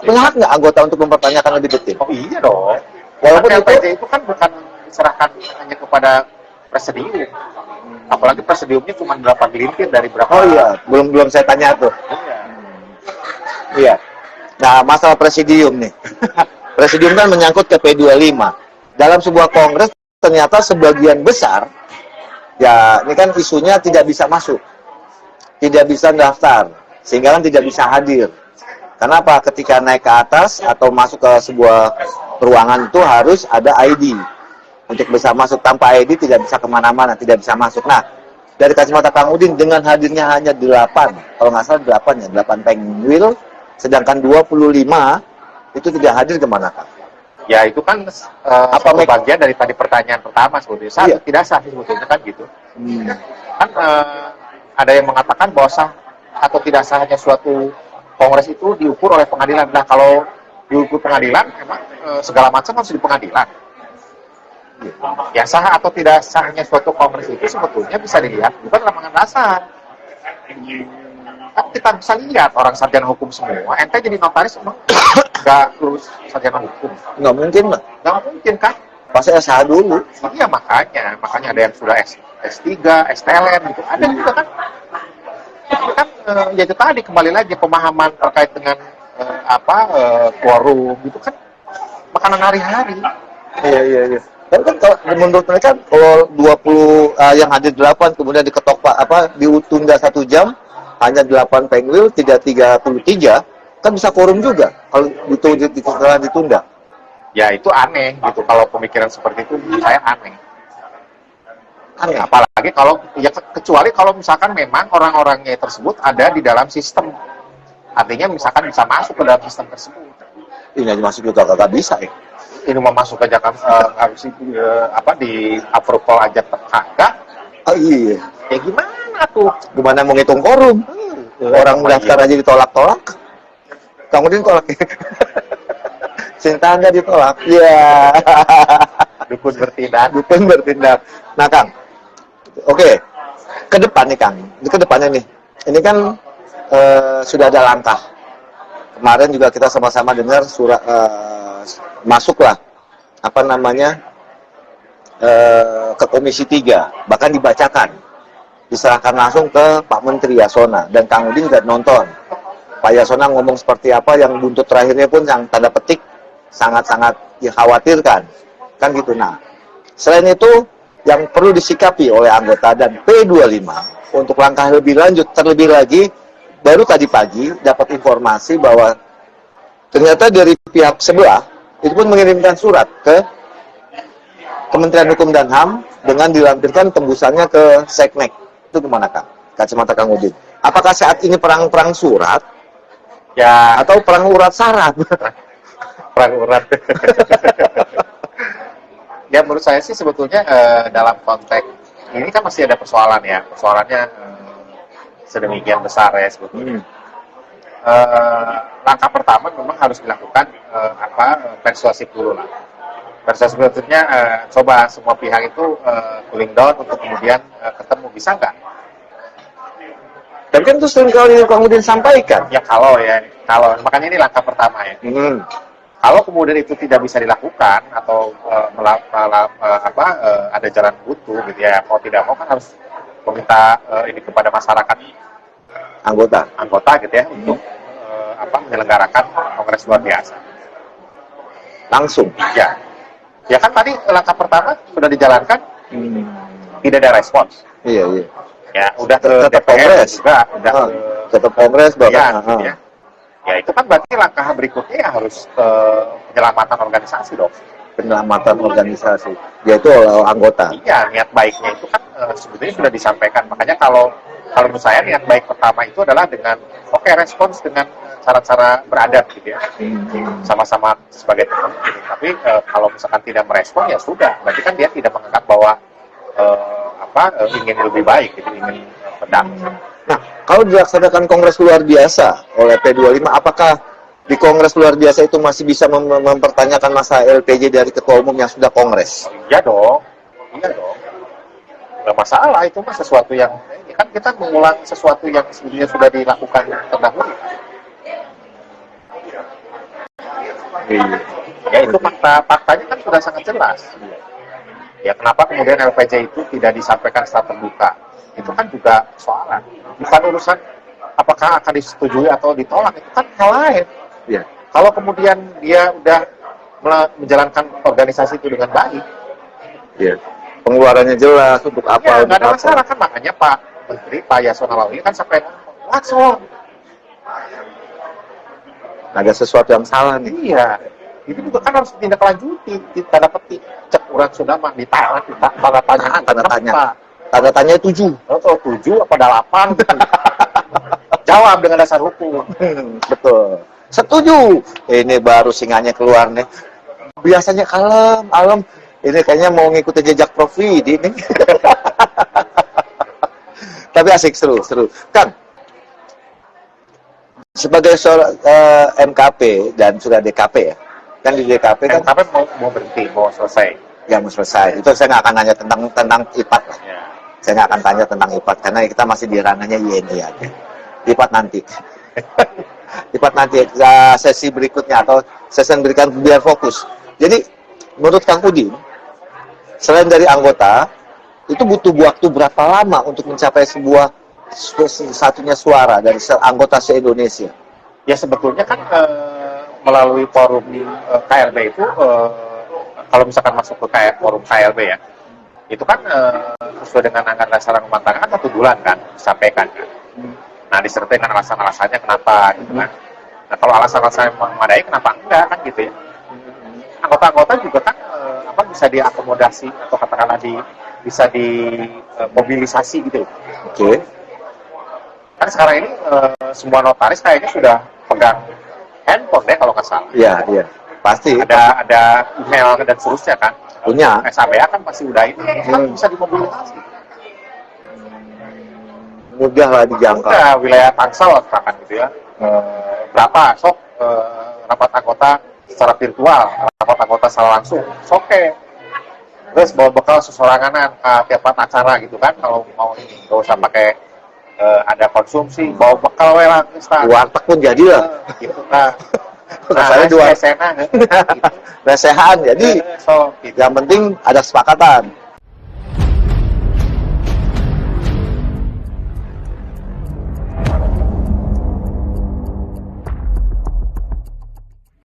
punya hak nggak anggota untuk mempertanyakan lebih detail? Oh iya dong. Walaupun Kan itu LPJ itu kan bukan diserahkan hanya kepada presidium. Apalagi presidiumnya cuma 8 gelintir dari berapa. oh iya, belum belum saya tanya tuh. Iya. Iya. Nah, masalah presidium nih. Presidium kan menyangkut ke P25. Dalam sebuah kongres ternyata sebagian besar ya ini kan isunya tidak bisa masuk, tidak bisa daftar, sehingga kan tidak bisa hadir. Kenapa? Ketika naik ke atas atau masuk ke sebuah ruangan itu harus ada ID. Untuk bisa masuk tanpa ID tidak bisa kemana-mana, tidak bisa masuk. Nah, dari kacamata Kang Udin dengan hadirnya hanya 8, kalau nggak salah 8 ya, 8 penguil, sedangkan 25 itu tidak hadir kemana Kang? Ya itu kan Apa satu bagian dari tadi pertanyaan pertama sebetulnya. Sah Iya. atau tidak sah sebetulnya kan gitu. Kan ada yang mengatakan bahwa sah atau tidak sahnya suatu kongres itu diukur oleh pengadilan. Nah kalau diukur pengadilan, memang segala macam harus di pengadilan. Ya sah atau tidak sahnya suatu kongres itu sebetulnya bisa dilihat bukan lapangan dasar. Kan kita bisa lihat orang sarjana hukum semua. Ente jadi notaris emang nggak lulus sarjana hukum? Nggak mungkin lah. Nggak mungkin kan? Pasti SH dulu. Iya makanya ada yang sudah S3, STLM gitu. Ada juga kan? Tapi kan ya itu tadi kembali lagi pemahaman terkait dengan quorum gitu kan makanan hari-hari. Iya. Tapi kan kalau menurut mereka kalau 20 yang hadir 8 kemudian diketok ditunda 1 jam hanya 8 penguil 333 kan bisa quorum juga kalau ditunda. Ya itu aneh gitu kalau pemikiran seperti itu menurut saya aneh. Aneh. Apalagi kalau ya kecuali kalau misalkan memang orang-orangnya tersebut ada di dalam sistem. Artinya misalkan bisa masuk ke dalam sistem tersebut. Ini aja masuk juga kagak bisa ya. Ini mau masuk ke Jakarta harus di approval aja kagak. Oh iya. Ya gimana tuh? Gimana mau ngitung quorum? Orang daftar aja ditolak-tolak. Kemudian tolak. Cinta Anda ditolak. Iya. Dukun bertindak. Dukun bertindak. Nah, Kang. Oke. Ke depan nih, Kang. Ke depannya nih. Ini kan sudah ada langkah. Kemarin juga kita sama-sama dengar surat masuklah ke Komisi 3, bahkan dibacakan. Diserahkan langsung ke Pak Menteri Yasona dan Kang Udin juga nonton. Pak Yasona ngomong seperti apa yang buntut terakhirnya pun yang tanda petik sangat-sangat dikhawatirkan. Kan gitu. Nah, selain itu yang perlu disikapi oleh anggota dan P25 untuk langkah lebih lanjut terlebih lagi baru tadi pagi dapat informasi bahwa ternyata dari pihak sebelah itu pun mengirimkan surat ke Kementerian Hukum dan HAM dengan dilampirkan tembusannya ke Seknek. Itu gimana Kang? Kacamata Kang Udin. Apakah saat ini perang surat? Ya atau perang urat syarat? perang urat. Ya menurut saya sih sebetulnya dalam konteks ini kan masih ada persoalan ya. Persoalannya sedemikian besar ya sebetulnya. Langkah pertama memang harus dilakukan persuasif dulu lah. Persuasif sebetulnya coba semua pihak itu cooling down untuk kemudian ketemu, bisa nggak? Tapi kan itu sering kali Kang Udin sampaikan. Ya kalau makanya ini langkah pertama ya. Kalau kemudian itu tidak bisa dilakukan atau ada jalan buntu gitu ya, mau tidak mau kan harus meminta ini kepada masyarakat anggota gitu ya untuk menyelenggarakan kongres luar biasa langsung. Ya kan tadi langkah pertama sudah dijalankan, tidak ada respons. Iya. Ya udah ke tetap DPR kongres juga, udah tetap kongres bahkan. Ya itu kan berarti langkah berikutnya ya harus penyelamatan organisasi dong. Penyelamatan organisasi, yaitu oleh anggota. Iya, niat baiknya itu kan sebetulnya sudah disampaikan. Makanya kalau menurut saya niat baik pertama itu adalah dengan respons dengan cara-cara beradab gitu ya, sama-sama sebagai teman. Gitu. Tapi kalau misalkan tidak merespon ya sudah, berarti kan dia tidak menganggap bahwa ingin lebih baik, gitu, ingin pendamping. Nah, kalau dilaksanakan kongres luar biasa oleh P25, apakah di kongres luar biasa itu masih bisa mempertanyakan masa LPJ dari ketua umum yang sudah kongres? Iya dong. Nggak masalah, itu mah sesuatu yang kan kita mengulang sesuatu yang sebetulnya sudah dilakukan terdahulu. Iya. Ya itu faktanya kan sudah sangat jelas. Ya kenapa kemudian LPJ itu tidak disampaikan secara terbuka? Itu kan juga soalan. Bukan urusan apakah akan disetujui atau ditolak, itu kan hal lain. Iya. Kalau kemudian dia udah menjalankan organisasi itu dengan baik, Iya. Pengeluarannya jelas untuk apa? ya untuk nggak ada apa. masalah kan. Makanya Pak Menteri, Pak Yasona Lawli kan sampai Watson. Ada sesuatu yang salah nih. Iya. Itu juga kan harus ditindaklanjuti, tanda petik, cek urang sudah mah ditahan, tanda tanya, Tanda tanya. Pak. Tanda tanya 7. Oh, 7 apa 8? Jawab dengan dasar hukum. Betul. Setuju. Ini baru singanya keluar nih. Biasanya kalem. Ini kayaknya mau ngikutin jejak Prof. Widi nih. Tapi asik, seru. Kang, sebagai MKP dan sudah DKP ya. Kan di DKP kan Tapi mau berhenti, mau selesai. yang mau selesai. Itu saya nggak akan nanya tentang IPAT lah. Ya. Saya nggak akan tanya tentang IPAT karena kita masih di ranahnya YNI aja. IPAT nanti. IPAT nanti sesi berikutnya atau sesi berikan biar fokus. Jadi menurut Kang Udin, selain dari anggota, itu butuh waktu berapa lama untuk mencapai satunya suara dari anggota se-Indonesia? Ya sebetulnya kan melalui forum KLB itu, kalau misalkan masuk ke forum KLB ya, itu kan sesuai dengan anggaran dasar rumah tangga kan 1 bulan kan disampaikan kan. Nah disertai dengan alasan-alasannya kenapa gitu kan. Nah kalau alasan-alasannya memadai kenapa enggak kan gitu ya. Anggota-anggota juga kan bisa diakomodasi atau katakanlah bisa dimobilisasi gitu. Oke. Kan sekarang ini semua notaris kayaknya sudah pegang handphone deh kalau nggak salah. Iya. Pasti. Ada email dan seterusnya kan. Punya. SABA kan pasti udah ini kan bisa dimobilisasi. Mudah lah dijangkau. Udah wilayah Tangsel misalkan gitu ya. Berapa sok rapat anggota secara virtual, rapat anggota secara langsung. Oke. Terus bawa bekal sesoranganan tiap acara gitu kan, kalau mau ini nggak usah pakai ada konsumsi, bawa bekal lah Warteg pun jadi lah. gitu kan. Saya dua SNA gitu. lesehan jadi So, gitu. yang penting ada kesepakatan.